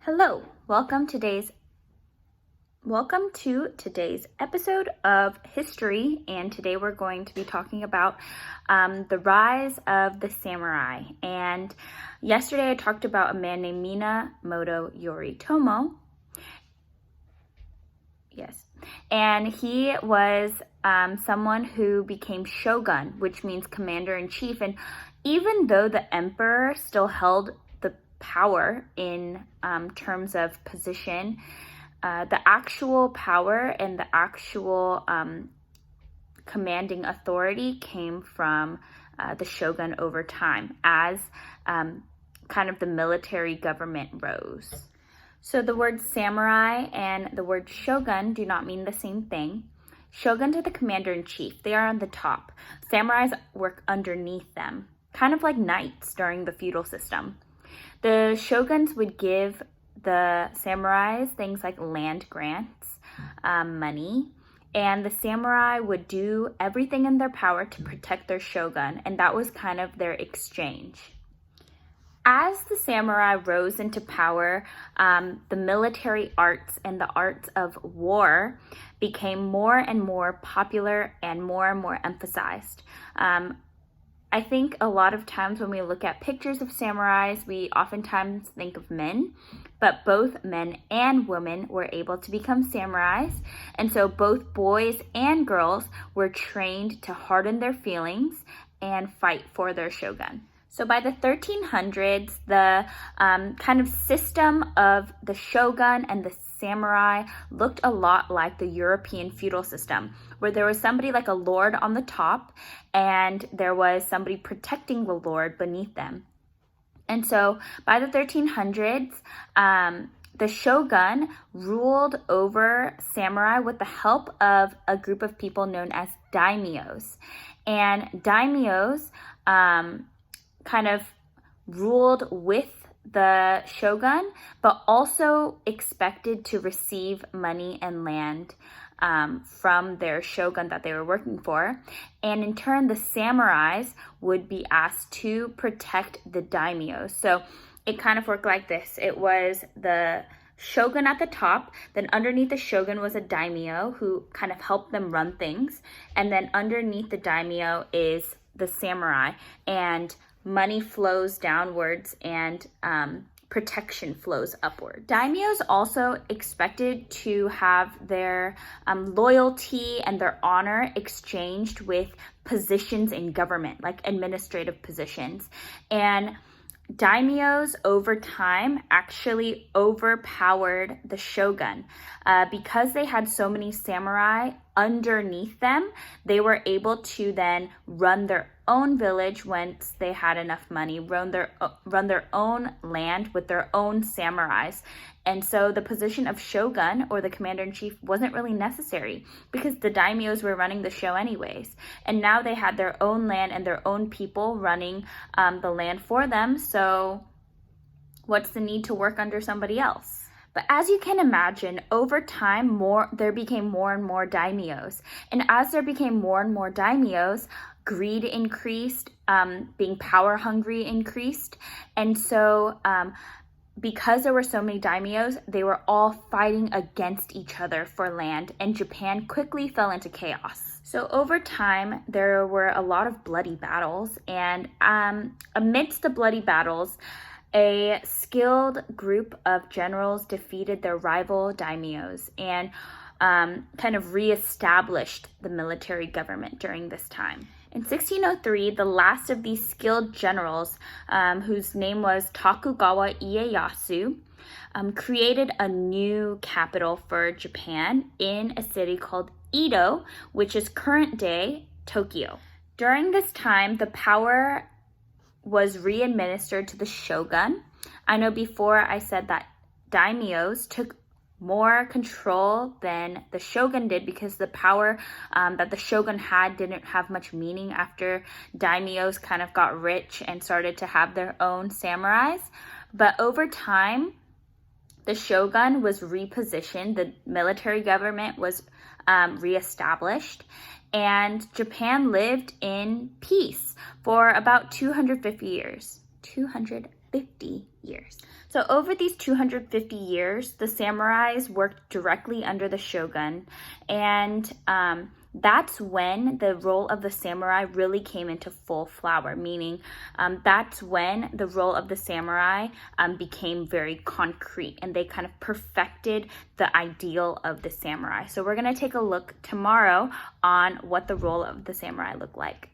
Hello, welcome to today's episode of History, and today we're going to be talking about the rise of the samurai. And yesterday I talked about a man named Minamoto Yoritomo. Yes, and he was someone who became shogun, which means commander-in-chief. And even though the emperor still held the power in terms of position, the actual power and the actual commanding authority came from the shogun over time as kind of the military government rose. So the word samurai and the word shogun do not mean the same thing. Shoguns are the commander-in-chief. They are on the top. Samurais work underneath them, kind of like knights during the feudal system. The shoguns would give the samurais things like land grants, money, and the samurai would do everything in their power to protect their shogun, and that was kind of their exchange. As the samurai rose into power, the military arts and the arts of war became more and more popular and more emphasized. I think a lot of times when we look at pictures of samurais, we oftentimes think of men, but both men and women were able to become samurais. And so both boys and girls were trained to harden their feelings and fight for their shogun. So by the 1300s, the kind of system of the shogun and the samurai looked a lot like the European feudal system, where there was somebody like a lord on the top and there was somebody protecting the lord beneath them. And so by the 1300s, the shogun ruled over samurai with the help of a group of people known as daimyos. And daimyos kind of ruled with the shogun, but also expected to receive money and land from their shogun that they were working for. And in turn, the samurais would be asked to protect the daimyos. So it kind of worked like this. It was the shogun at the top, then underneath the shogun was a daimyo who kind of helped them run things. And then underneath the daimyo is the samurai, and money flows downwards and protection flows upward. Daimyos also expected to have their loyalty and their honor exchanged with positions in government, like administrative positions. And daimyos over time actually overpowered the shogun. Because they had so many samurai underneath them, they were able to then run their own village once they had enough money, run their own land with their own samurais. And so the position of shogun or the commander-in-chief wasn't really necessary because the daimyos were running the show anyways. And now they had their own land and their own people running the land for them. So what's the need to work under somebody else? But as you can imagine, over time, there became more and more daimyos. And as there became more and more daimyos, greed increased, being power hungry increased. And so because there were so many daimyos, they were all fighting against each other for land, and Japan quickly fell into chaos. So over time, there were a lot of bloody battles, and amidst the bloody battles, a skilled group of generals defeated their rival daimyos and kind of reestablished the military government during this time. In 1603, the last of these skilled generals, whose name was Tokugawa Ieyasu, created a new capital for Japan in a city called Edo, which is current-day Tokyo. During this time, the power was re-administered to the shogun. I know before I said that daimyos took more control than the shogun did because the power that the shogun had didn't have much meaning after daimyos kind of got rich and started to have their own samurais. But over time, the shogun was repositioned, the military government was reestablished, and Japan lived in peace for about 250 years. So over these 250 years, the samurais worked directly under the shogun, and that's when the role of the samurai really came into full flower, meaning that's when the role of the samurai became very concrete, and they kind of perfected the ideal of the samurai. So we're going to take a look tomorrow on what the role of the samurai looked like.